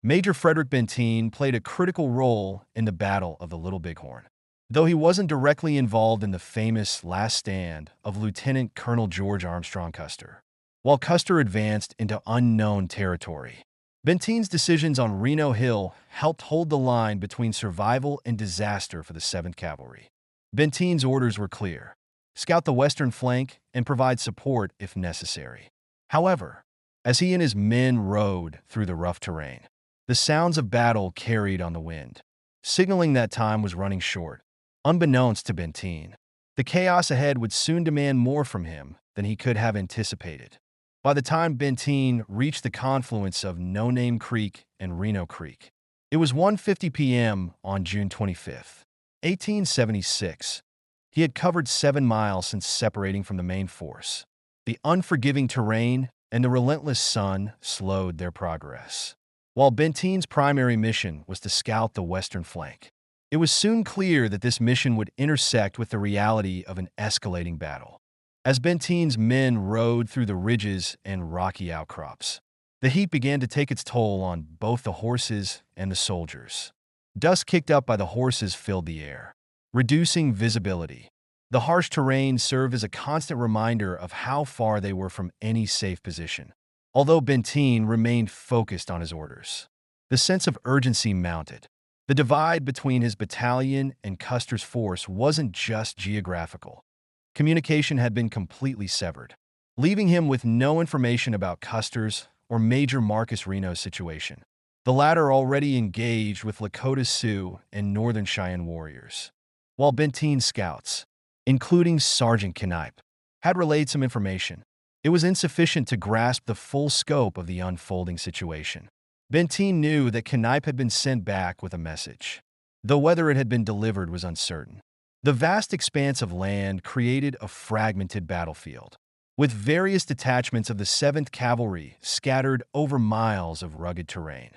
Major Frederick Benteen played a critical role in the Battle of the Little Bighorn. Though he wasn't directly involved in the famous last stand of Lieutenant Colonel George Custer. While Custer advanced into unknown territory, Benteen's decisions on Reno Hill helped hold the line between survival and disaster for the 7th Cavalry. Benteen's orders were clear: scout the western flank and provide support if necessary. However, as he and his men rode through the rough terrain, the sounds of battle carried on the wind, signaling that time was running short. Unbeknownst to Benteen, the chaos ahead would soon demand more from him than he could have anticipated. By the time Benteen reached the confluence of No Name Creek and Reno Creek, it was 1:50 p.m. on June 25, 1876. He had covered 7 miles since separating from the main force. The unforgiving terrain and the relentless sun slowed their progress. While Benteen's primary mission was to scout the western flank, it was soon clear that this mission would intersect with the reality of an escalating battle. As Benteen's men rode through the ridges and rocky outcrops, the heat began to take its toll on both the horses and the soldiers. Dust kicked up by the horses filled the air, reducing visibility. The harsh terrain served as a constant reminder of how far they were from any safe position. Although Benteen remained focused on his orders, the sense of urgency mounted. The divide between his battalion and Custer's force wasn't just geographical. Communication had been completely severed, leaving him with no information about Custer's or Major Marcus Reno's situation. The latter already engaged with Lakota Sioux and Northern Cheyenne warriors, while Benteen's scouts, including Sergeant Knipe, had relayed some information. It was insufficient to grasp the full scope of the unfolding situation. Benteen knew that Knipe had been sent back with a message, though whether it had been delivered was uncertain. The vast expanse of land created a fragmented battlefield, with various detachments of the 7th Cavalry scattered over miles of rugged terrain.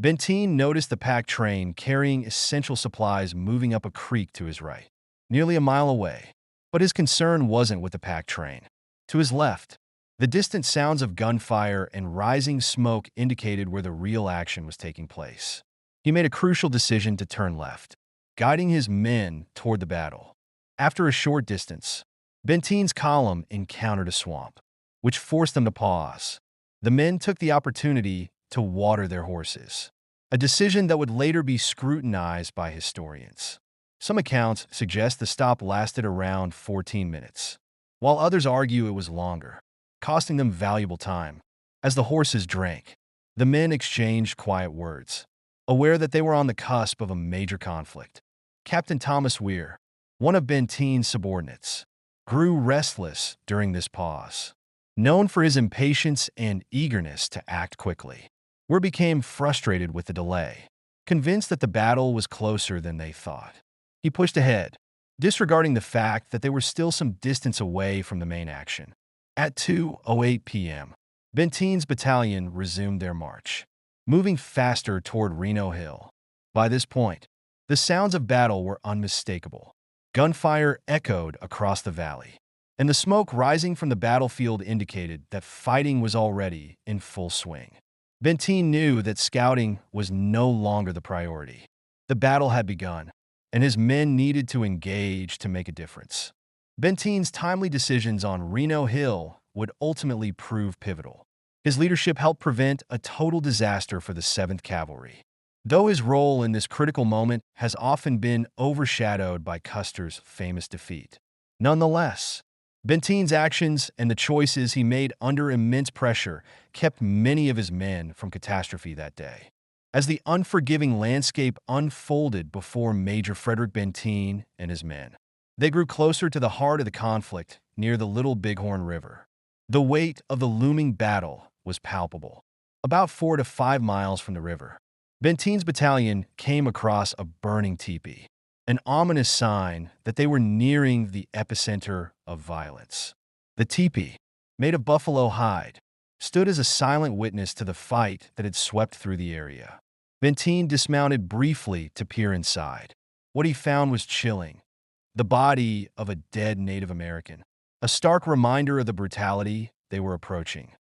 Benteen noticed the pack train carrying essential supplies moving up a creek to his right, nearly a mile away. But his concern wasn't with the pack train. To his left, the distant sounds of gunfire and rising smoke indicated where the real action was taking place. He made a crucial decision to turn left, guiding his men toward the battle. After a short distance, Benteen's column encountered a swamp, which forced them to pause. The men took the opportunity to water their horses, a decision that would later be scrutinized by historians. Some accounts suggest the stop lasted around 14 minutes, while others argue it was longer, costing them valuable time. As the horses drank, the men exchanged quiet words, aware that they were on the cusp of a major conflict. Captain Thomas Weir, one of Benteen's subordinates, grew restless during this pause. Known for his impatience and eagerness to act quickly, Weir became frustrated with the delay, convinced that the battle was closer than they thought. He pushed ahead, disregarding the fact that they were still some distance away from the main action. At 2:08 p.m., Benteen's battalion resumed their march, moving faster toward Reno Hill. By this point, the sounds of battle were unmistakable. Gunfire echoed across the valley, and the smoke rising from the battlefield indicated that fighting was already in full swing. Benteen knew that scouting was no longer the priority. The battle had begun, and his men needed to engage to make a difference. Benteen's timely decisions on Reno Hill would ultimately prove pivotal. His leadership helped prevent a total disaster for the 7th Cavalry, though his role in this critical moment has often been overshadowed by Custer's famous defeat. Nonetheless, Benteen's actions and the choices he made under immense pressure kept many of his men from catastrophe that day. As the unforgiving landscape unfolded before Major Frederick Benteen and his men, they grew closer to the heart of the conflict near the Little Bighorn River. The weight of the looming battle was palpable. About 4 to 5 miles from the river, Benteen's battalion came across a burning teepee, an ominous sign that they were nearing the epicenter of violence. The teepee, made of buffalo hide, stood as a silent witness to the fight that had swept through the area. Benteen dismounted briefly to peer inside. What he found was chilling: the body of a dead Native American, a stark reminder of the brutality they were approaching.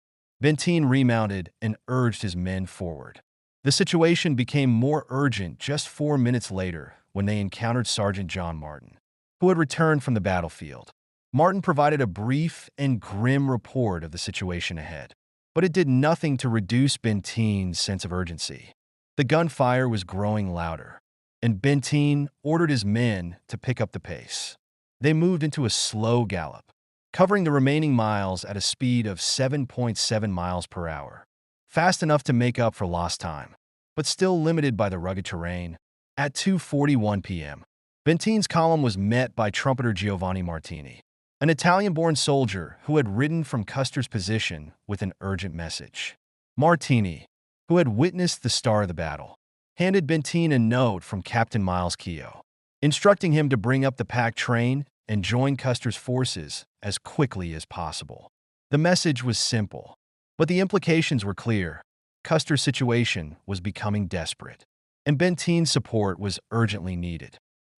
Benteen remounted and urged his men forward. The situation became more urgent just 4 minutes later when they encountered Sergeant John Martin, who had returned from the battlefield. Martin provided a brief and grim report of the situation ahead, but it did nothing to reduce Benteen's sense of urgency. The gunfire was growing louder, and Benteen ordered his men to pick up the pace. They moved into a slow gallop, covering the remaining miles at a speed of 7.7 miles per hour, fast enough to make up for lost time, but still limited by the rugged terrain. At 2:41 p.m., Benteen's column was met by trumpeter Giovanni Martini, an Italian-born soldier who had ridden from Custer's position with an urgent message. Martini, who had witnessed the start of the battle, handed Benteen a note from Captain Miles Keogh, instructing him to bring up the pack train and join Custer's forces as quickly as possible. The message was simple, but the implications were clear. Custer's situation was becoming desperate, and Benteen's support was urgently needed.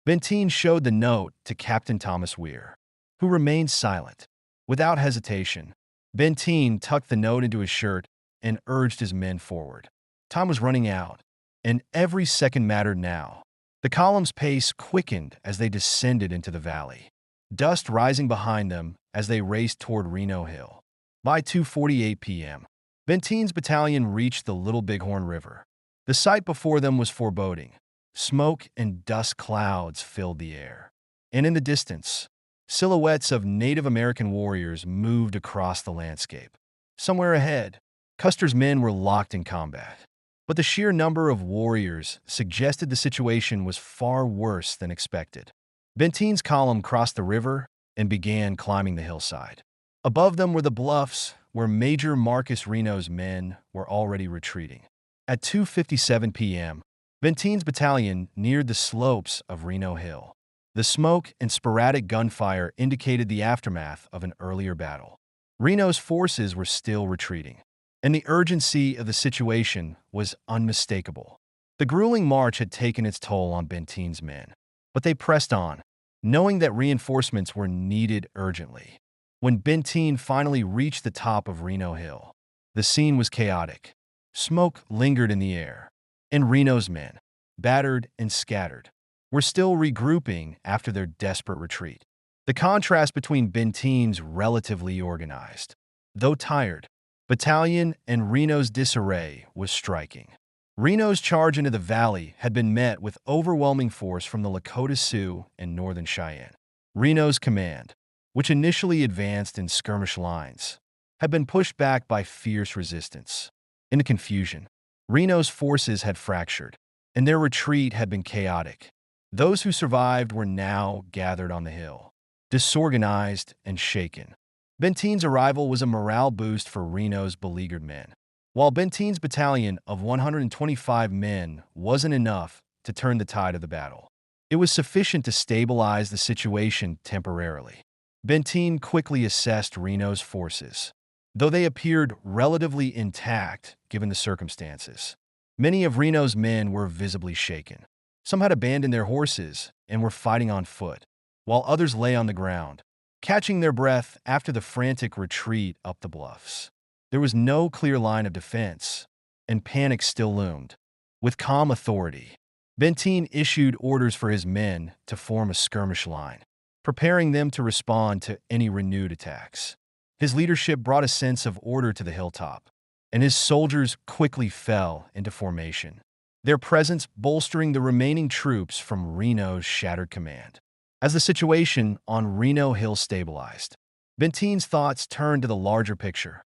Benteen showed the note to Captain Thomas Weir, who remained silent. Without hesitation, Benteen tucked the note into his shirt and urged his men forward. Time was running out, and every second mattered now. The column's pace quickened as they descended into the valley, dust rising behind them as they raced toward Reno Hill. By 2:48 p.m., Benteen's battalion reached the Little Bighorn River. The sight before them was foreboding. Smoke and dust clouds filled the air, and in the distance, silhouettes of Native American warriors moved across the landscape. Somewhere ahead, Custer's men were locked in combat, but the sheer number of warriors suggested the situation was far worse than expected. Benteen's column crossed the river and began climbing the hillside. Above them were the bluffs where Major Marcus Reno's men were already retreating. At 2:57 p.m., Benteen's battalion neared the slopes of Reno Hill. The smoke and sporadic gunfire indicated the aftermath of an earlier battle. Reno's forces were still retreating, and the urgency of the situation was unmistakable. The grueling march had taken its toll on Benteen's men, but they pressed on, knowing that reinforcements were needed urgently. When Benteen finally reached the top of Reno Hill, the scene was chaotic. Smoke lingered in the air, and Reno's men, battered and scattered, were still regrouping after their desperate retreat. The contrast between Benteen's relatively organized, though tired, battalion and Reno's disarray was striking. Reno's charge into the valley had been met with overwhelming force from the Lakota Sioux and Northern Cheyenne. Reno's command, which initially advanced in skirmish lines, had been pushed back by fierce resistance. In the confusion, Reno's forces had fractured, and their retreat had been chaotic. Those who survived were now gathered on the hill, disorganized and shaken. Benteen's arrival was a morale boost for Reno's beleaguered men. While Benteen's battalion of 125 men wasn't enough to turn the tide of the battle, it was sufficient to stabilize the situation temporarily. Benteen quickly assessed Reno's forces. Though they appeared relatively intact given the circumstances, many of Reno's men were visibly shaken. Some had abandoned their horses and were fighting on foot, while others lay on the ground, catching their breath after the frantic retreat up the bluffs. There was no clear line of defense, and panic still loomed. With calm authority, Benteen issued orders for his men to form a skirmish line, preparing them to respond to any renewed attacks. His leadership brought a sense of order to the hilltop, and his soldiers quickly fell into formation, their presence bolstering the remaining troops from Reno's shattered command. As the situation on Reno Hill stabilized, Benteen's thoughts turned to the larger picture.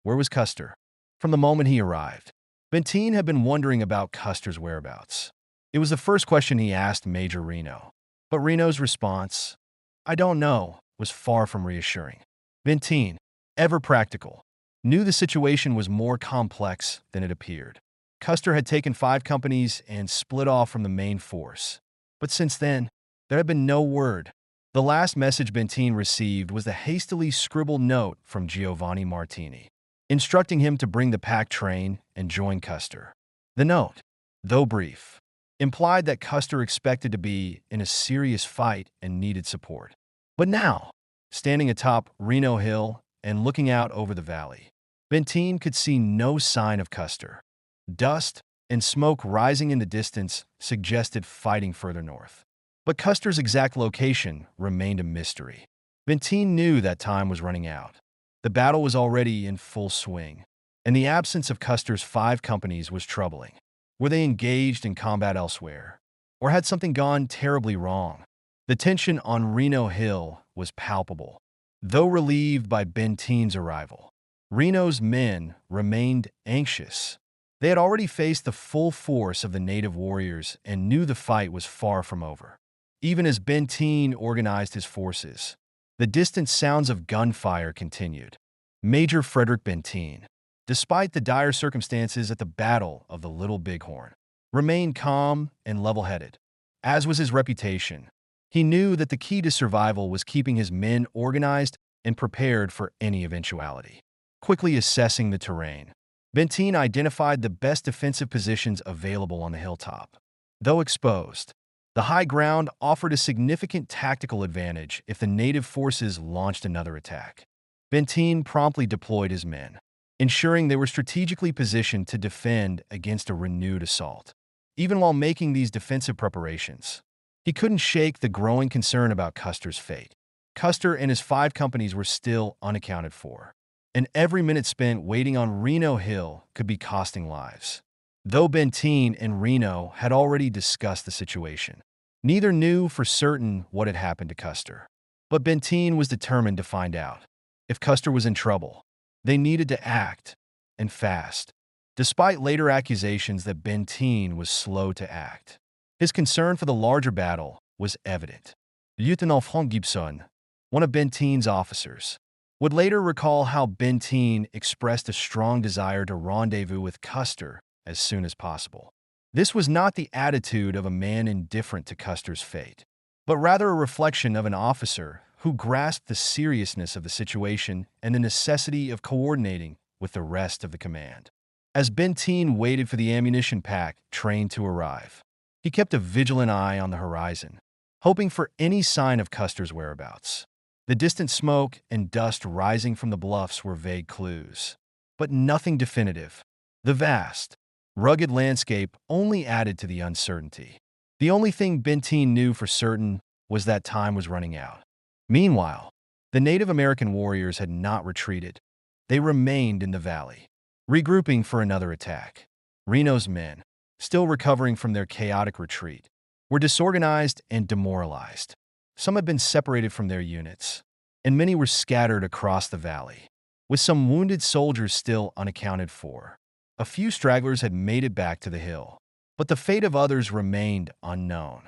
Where was Custer? From the moment he arrived, Benteen had been wondering about Custer's whereabouts. It was the first question he asked Major Reno, but Reno's response, "I don't know," was far from reassuring. Benteen, ever practical, knew the situation was more complex than it appeared. Custer had taken 5 companies and split off from the main force. But since then, there had been no word. The last message Benteen received was the hastily scribbled note from Giovanni Martini, instructing him to bring the pack train and join Custer. The note, though brief, implied that Custer expected to be in a serious fight and needed support. But now, standing atop Reno Hill and looking out over the valley, Benteen could see no sign of Custer. Dust, and smoke rising in the distance suggested fighting further north. But Custer's exact location remained a mystery. Benteen knew that time was running out. The battle was already in full swing, and the absence of Custer's 5 companies was troubling. Were they engaged in combat elsewhere? Or had something gone terribly wrong? The tension on Reno Hill was palpable. Though relieved by Benteen's arrival, Reno's men remained anxious. They had already faced the full force of the native warriors and knew the fight was far from over. Even as Benteen organized his forces, the distant sounds of gunfire continued. Major Frederick Benteen, despite the dire circumstances at the Battle of the Little Bighorn, remained calm and level-headed. As was his reputation, he knew that the key to survival was keeping his men organized and prepared for any eventuality. Quickly assessing the terrain, Benteen identified the best defensive positions available on the hilltop. Though exposed, the high ground offered a significant tactical advantage if the native forces launched another attack. Benteen promptly deployed his men, ensuring they were strategically positioned to defend against a renewed assault. Even while making these defensive preparations, he couldn't shake the growing concern about Custer's fate. Custer and his 5 companies were still unaccounted for, and every minute spent waiting on Reno Hill could be costing lives. Though Benteen and Reno had already discussed the situation, neither knew for certain what had happened to Custer. But Benteen was determined to find out. If Custer was in trouble, they needed to act, and fast. Despite later accusations that Benteen was slow to act, his concern for the larger battle was evident. Lieutenant Colonel Gibson, one of Benteen's officers, would later recall how Benteen expressed a strong desire to rendezvous with Custer as soon as possible. This was not the attitude of a man indifferent to Custer's fate, but rather a reflection of an officer who grasped the seriousness of the situation and the necessity of coordinating with the rest of the command. As Benteen waited for the ammunition pack train to arrive, he kept a vigilant eye on the horizon, hoping for any sign of Custer's whereabouts. The distant smoke and dust rising from the bluffs were vague clues, but nothing definitive. The vast, rugged landscape only added to the uncertainty. The only thing Benteen knew for certain was that time was running out. Meanwhile, the Native American warriors had not retreated. They remained in the valley, regrouping for another attack. Reno's men, still recovering from their chaotic retreat, were disorganized and demoralized. Some had been separated from their units, and many were scattered across the valley, with some wounded soldiers still unaccounted for. A few stragglers had made it back to the hill, but the fate of others remained unknown.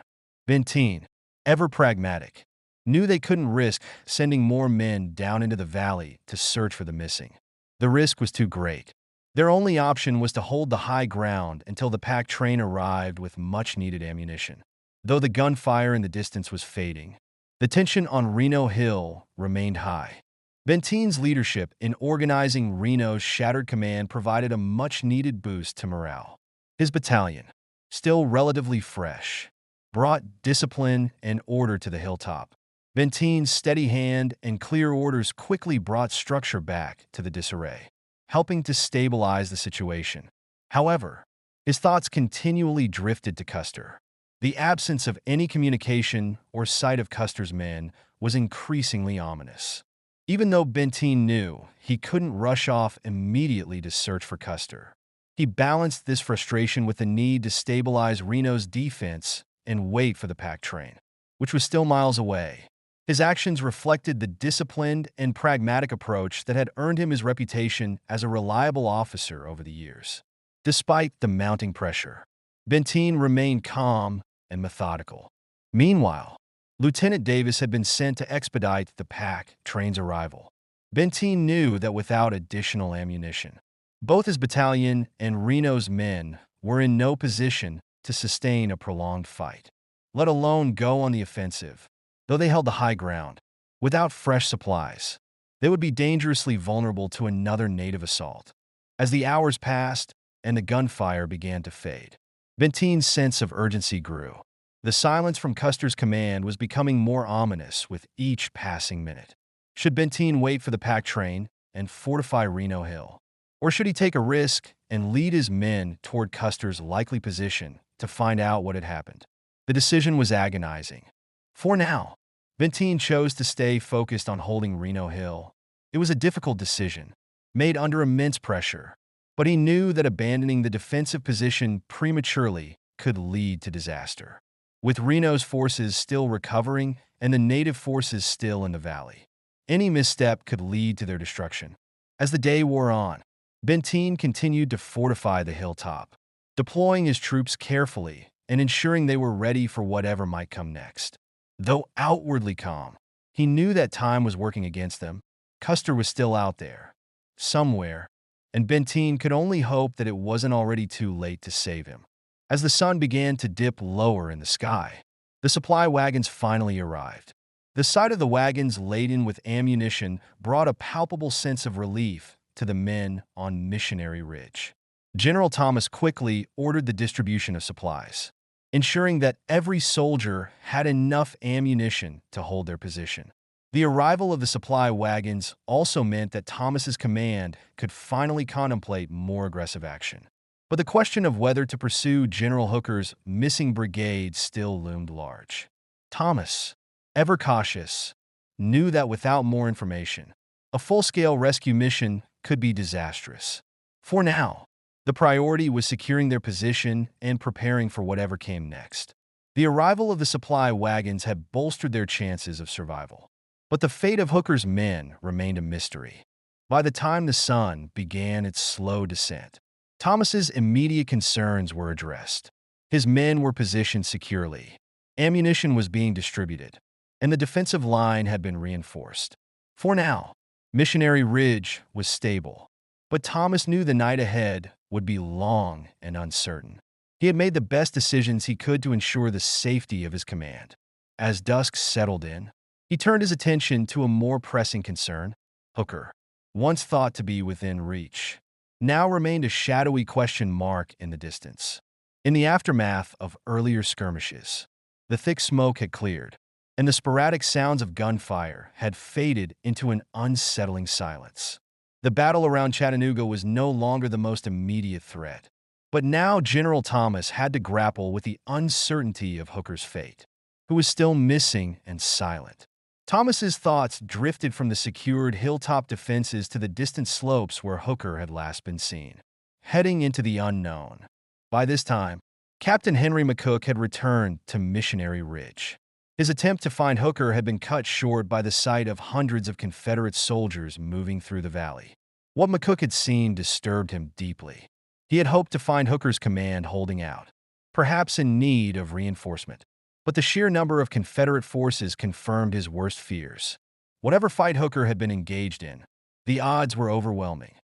Benteen, ever pragmatic, knew they couldn't risk sending more men down into the valley to search for the missing. The risk was too great. Their only option was to hold the high ground until the pack train arrived with much-needed ammunition. Though the gunfire in the distance was fading, the tension on Reno Hill remained high. Benteen's leadership in organizing Reno's shattered command provided a much-needed boost to morale. His battalion, still relatively fresh, brought discipline and order to the hilltop. Benteen's steady hand and clear orders quickly brought structure back to the disarray, helping to stabilize the situation. However, his thoughts continually drifted to Custer. The absence of any communication or sight of Custer's men was increasingly ominous. Even though Benteen knew he couldn't rush off immediately to search for Custer, he balanced this frustration with the need to stabilize Reno's defense and wait for the pack train, which was still miles away. His actions reflected the disciplined and pragmatic approach that had earned him his reputation as a reliable officer over the years. Despite the mounting pressure, Benteen remained calm and methodical. Meanwhile, Lieutenant Davis had been sent to expedite the pack train's arrival. Benteen knew that without additional ammunition, both his battalion and Reno's men were in no position to sustain a prolonged fight, let alone go on the offensive. Though they held the high ground, without fresh supplies, they would be dangerously vulnerable to another native assault. As the hours passed and the gunfire began to fade, Benteen's sense of urgency grew. The silence from Custer's command was becoming more ominous with each passing minute. Should Benteen wait for the pack train and fortify Reno Hill? Or should he take a risk and lead his men toward Custer's likely position to find out what had happened. The decision was agonizing. For now, Benteen chose to stay focused on holding Reno Hill. It was a difficult decision, made under immense pressure, but he knew that abandoning the defensive position prematurely could lead to disaster. With Reno's forces still recovering and the native forces still in the valley, any misstep could lead to their destruction. As the day wore on, Benteen continued to fortify the hilltop, deploying his troops carefully and ensuring they were ready for whatever might come next. Though outwardly calm, he knew that time was working against them. Custer was still out there, somewhere, and Benteen could only hope that it wasn't already too late to save him. As the sun began to dip lower in the sky, the supply wagons finally arrived. The sight of the wagons laden with ammunition brought a palpable sense of relief to the men on Missionary Ridge. General Thomas quickly ordered the distribution of supplies, ensuring that every soldier had enough ammunition to hold their position. The arrival of the supply wagons also meant that Thomas's command could finally contemplate more aggressive action. But the question of whether to pursue General Hooker's missing brigade still loomed large. Thomas, ever cautious, knew that without more information, a full-scale rescue mission could be disastrous. For now, the priority was securing their position and preparing for whatever came next. The arrival of the supply wagons had bolstered their chances of survival. But the fate of Hooker's men remained a mystery. By the time the sun began its slow descent, Thomas's immediate concerns were addressed. His men were positioned securely, ammunition was being distributed, and the defensive line had been reinforced. For now, Missionary Ridge was stable, but Thomas knew the night ahead would be long and uncertain. He had made the best decisions he could to ensure the safety of his command. As dusk settled in, he turned his attention to a more pressing concern. Hooker, once thought to be within reach, now remained a shadowy question mark in the distance. In the aftermath of earlier skirmishes, the thick smoke had cleared, and the sporadic sounds of gunfire had faded into an unsettling silence. The battle around Chattanooga was no longer the most immediate threat, but now General Thomas had to grapple with the uncertainty of Hooker's fate, who was still missing and silent. Thomas's thoughts drifted from the secured hilltop defenses to the distant slopes where Hooker had last been seen, heading into the unknown. By this time, Captain Henry McCook had returned to Missionary Ridge. His attempt to find Hooker had been cut short by the sight of hundreds of Confederate soldiers moving through the valley. What McCook had seen disturbed him deeply. He had hoped to find Hooker's command holding out, perhaps in need of reinforcement. But the sheer number of Confederate forces confirmed his worst fears. Whatever fight Hooker had been engaged in, the odds were overwhelming.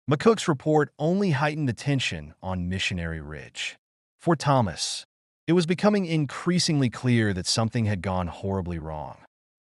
McCook's report only heightened the tension on Missionary Ridge. For Thomas, it was becoming increasingly clear that something had gone horribly wrong.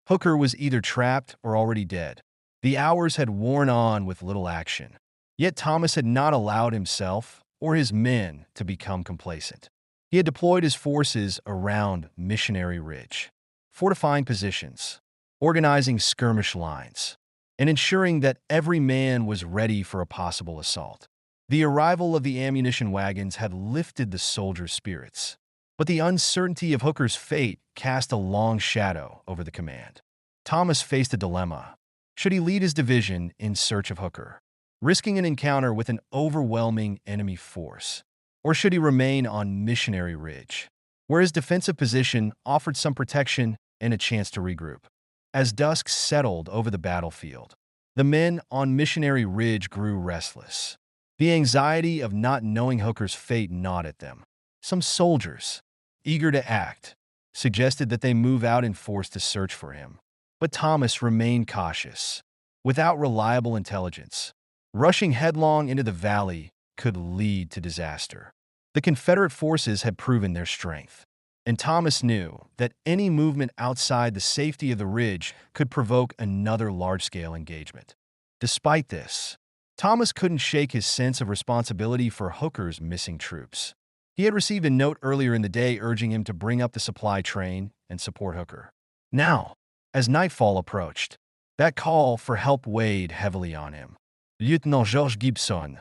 Hooker was either trapped or already dead. The hours had worn on with little action. Yet Thomas had not allowed himself or his men to become complacent. He had deployed his forces around Missionary Ridge, fortifying positions, organizing skirmish lines, and ensuring that every man was ready for a possible assault. The arrival of the ammunition wagons had lifted the soldiers' spirits, but the uncertainty of Hooker's fate cast a long shadow over the command. Thomas faced a dilemma. Should he lead his division in search of Hooker, risking an encounter with an overwhelming enemy force? Or should he remain on Missionary Ridge, where his defensive position offered some protection and a chance to regroup? As dusk settled over the battlefield, the men on Missionary Ridge grew restless. The anxiety of not knowing Hooker's fate gnawed at them. Some soldiers, eager to act, suggested that they move out in force to search for him. But Thomas remained cautious. Without reliable intelligence, rushing headlong into the valley could lead to disaster. The Confederate forces had proven their strength, and Thomas knew that any movement outside the safety of the ridge could provoke another large-scale engagement. Despite this, Thomas couldn't shake his sense of responsibility for Hooker's missing troops. He had received a note earlier in the day urging him to bring up the supply train and support Hooker. Now, as nightfall approached, that call for help weighed heavily on him. Lieutenant George Gibson,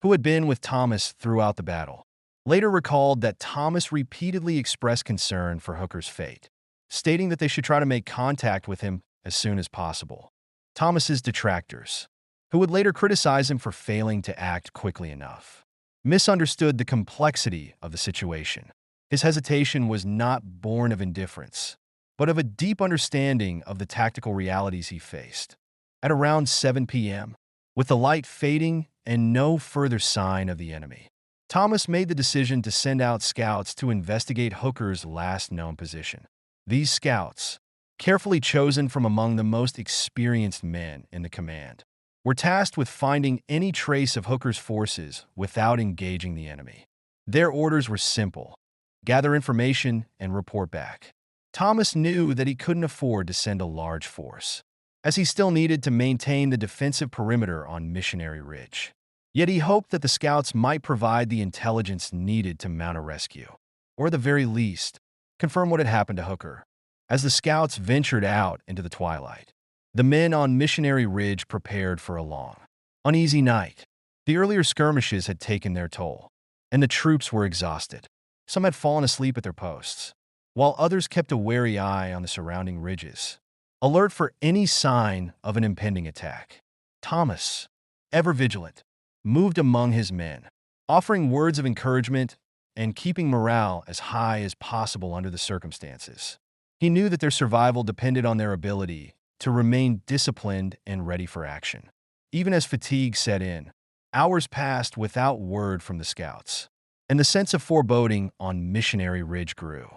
who had been with Thomas throughout the battle, later recalled that Thomas repeatedly expressed concern for Hooker's fate, stating that they should try to make contact with him as soon as possible. Thomas's detractors, who would later criticize him for failing to act quickly enough, misunderstood the complexity of the situation. His hesitation was not born of indifference, but of a deep understanding of the tactical realities he faced. At around 7 p.m., with the light fading and no further sign of the enemy, Thomas made the decision to send out scouts to investigate Hooker's last known position. These scouts, carefully chosen from among the most experienced men in the command, were tasked with finding any trace of Hooker's forces without engaging the enemy. Their orders were simple: gather information and report back. Thomas knew that he couldn't afford to send a large force, as he still needed to maintain the defensive perimeter on Missionary Ridge. Yet he hoped that the scouts might provide the intelligence needed to mount a rescue, or at the very least, confirm what had happened to Hooker. As the scouts ventured out into the twilight, the men on Missionary Ridge prepared for a long, uneasy night. The earlier skirmishes had taken their toll, and the troops were exhausted. Some had fallen asleep at their posts, while others kept a wary eye on the surrounding ridges, alert for any sign of an impending attack. Thomas, ever vigilant, moved among his men, offering words of encouragement and keeping morale as high as possible under the circumstances. He knew that their survival depended on their ability to remain disciplined and ready for action. Even as fatigue set in, hours passed without word from the scouts, and the sense of foreboding on Missionary Ridge grew.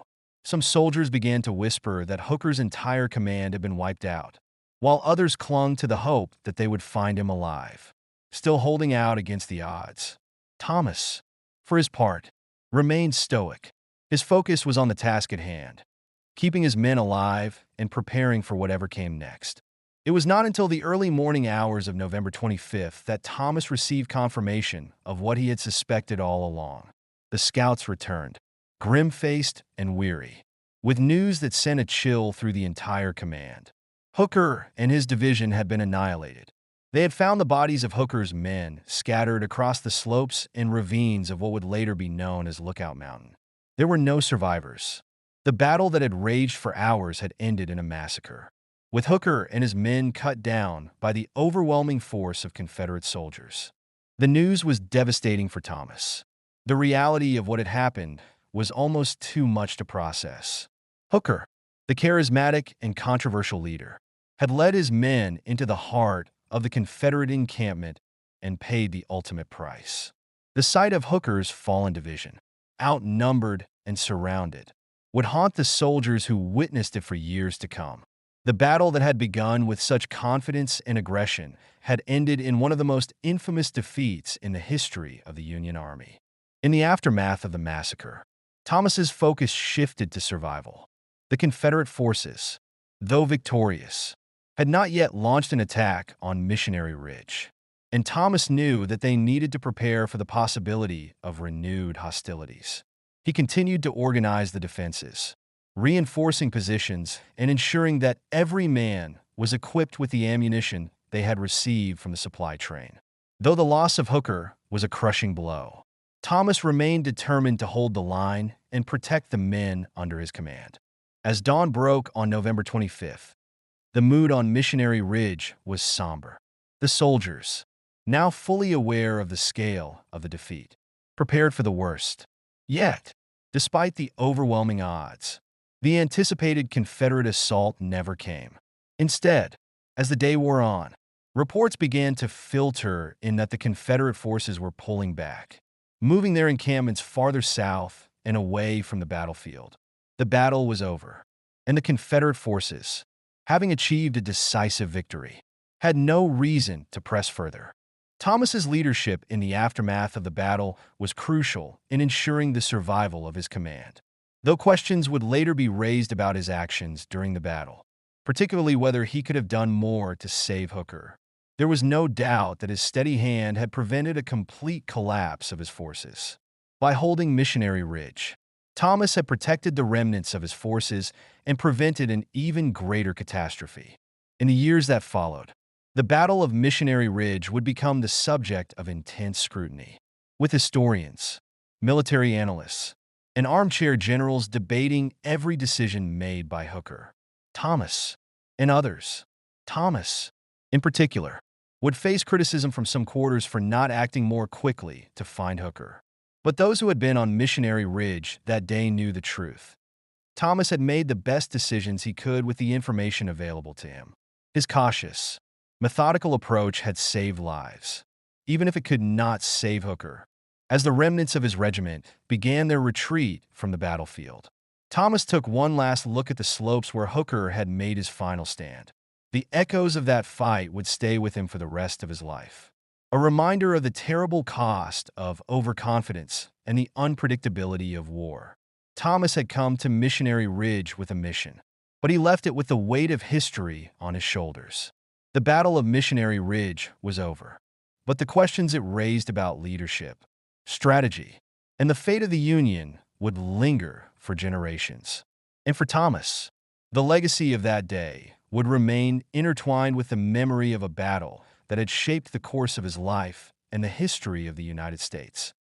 Some soldiers began to whisper that Hooker's entire command had been wiped out, while others clung to the hope that they would find him alive, still holding out against the odds. Thomas, for his part, remained stoic. His focus was on the task at hand, keeping his men alive and preparing for whatever came next. It was not until the early morning hours of November 25th that Thomas received confirmation of what he had suspected all along. The scouts returned, grim-faced and weary, with news that sent a chill through the entire command. Hooker and his division had been annihilated. They had found the bodies of Hooker's men scattered across the slopes and ravines of what would later be known as Lookout Mountain. There were no survivors. The battle that had raged for hours had ended in a massacre, with Hooker and his men cut down by the overwhelming force of Confederate soldiers. The news was devastating for Thomas. The reality of what had happened was almost too much to process. Hooker, the charismatic and controversial leader, had led his men into the heart of the Confederate encampment and paid the ultimate price. The sight of Hooker's fallen division, outnumbered and surrounded, would haunt the soldiers who witnessed it for years to come. The battle that had begun with such confidence and aggression had ended in one of the most infamous defeats in the history of the Union Army. In the aftermath of the massacre, Thomas's focus shifted to survival. The Confederate forces, though victorious, had not yet launched an attack on Missionary Ridge, and Thomas knew that they needed to prepare for the possibility of renewed hostilities. He continued to organize the defenses, reinforcing positions and ensuring that every man was equipped with the ammunition they had received from the supply train. Though the loss of Hooker was a crushing blow, Thomas remained determined to hold the line and protect the men under his command. As dawn broke on November 25th, the mood on Missionary Ridge was somber. The soldiers, now fully aware of the scale of the defeat, prepared for the worst. Yet, despite the overwhelming odds, the anticipated Confederate assault never came. Instead, as the day wore on, reports began to filter in that the Confederate forces were pulling back, moving their encampments farther south and away from the battlefield. The battle was over, and the Confederate forces, having achieved a decisive victory, had no reason to press further. Thomas's leadership in the aftermath of the battle was crucial in ensuring the survival of his command. Though questions would later be raised about his actions during the battle, particularly whether he could have done more to save Hooker, there was no doubt that his steady hand had prevented a complete collapse of his forces. By holding Missionary Ridge, Thomas had protected the remnants of his forces and prevented an even greater catastrophe. In the years that followed, The Battle of Missionary Ridge would become the subject of intense scrutiny, with historians, military analysts, and armchair generals debating every decision made by Hooker, Thomas, and others. Thomas, in particular, would face criticism from some quarters for not acting more quickly to find Hooker. But those who had been on Missionary Ridge that day knew the truth. Thomas had made the best decisions he could with the information available to him. His cautious, methodical approach had saved lives, even if it could not save Hooker. As the remnants of his regiment began their retreat from the battlefield, Thomas took one last look at the slopes where Hooker had made his final stand. The echoes of that fight would stay with him for the rest of his life, a reminder of the terrible cost of overconfidence and the unpredictability of war. Thomas had come to Missionary Ridge with a mission, but he left it with the weight of history on his shoulders. The Battle of Missionary Ridge was over, but the questions it raised about leadership, strategy, and the fate of the Union would linger for generations. And for Thomas, the legacy of that day would remain intertwined with the memory of a battle that had shaped the course of his life and the history of the United States.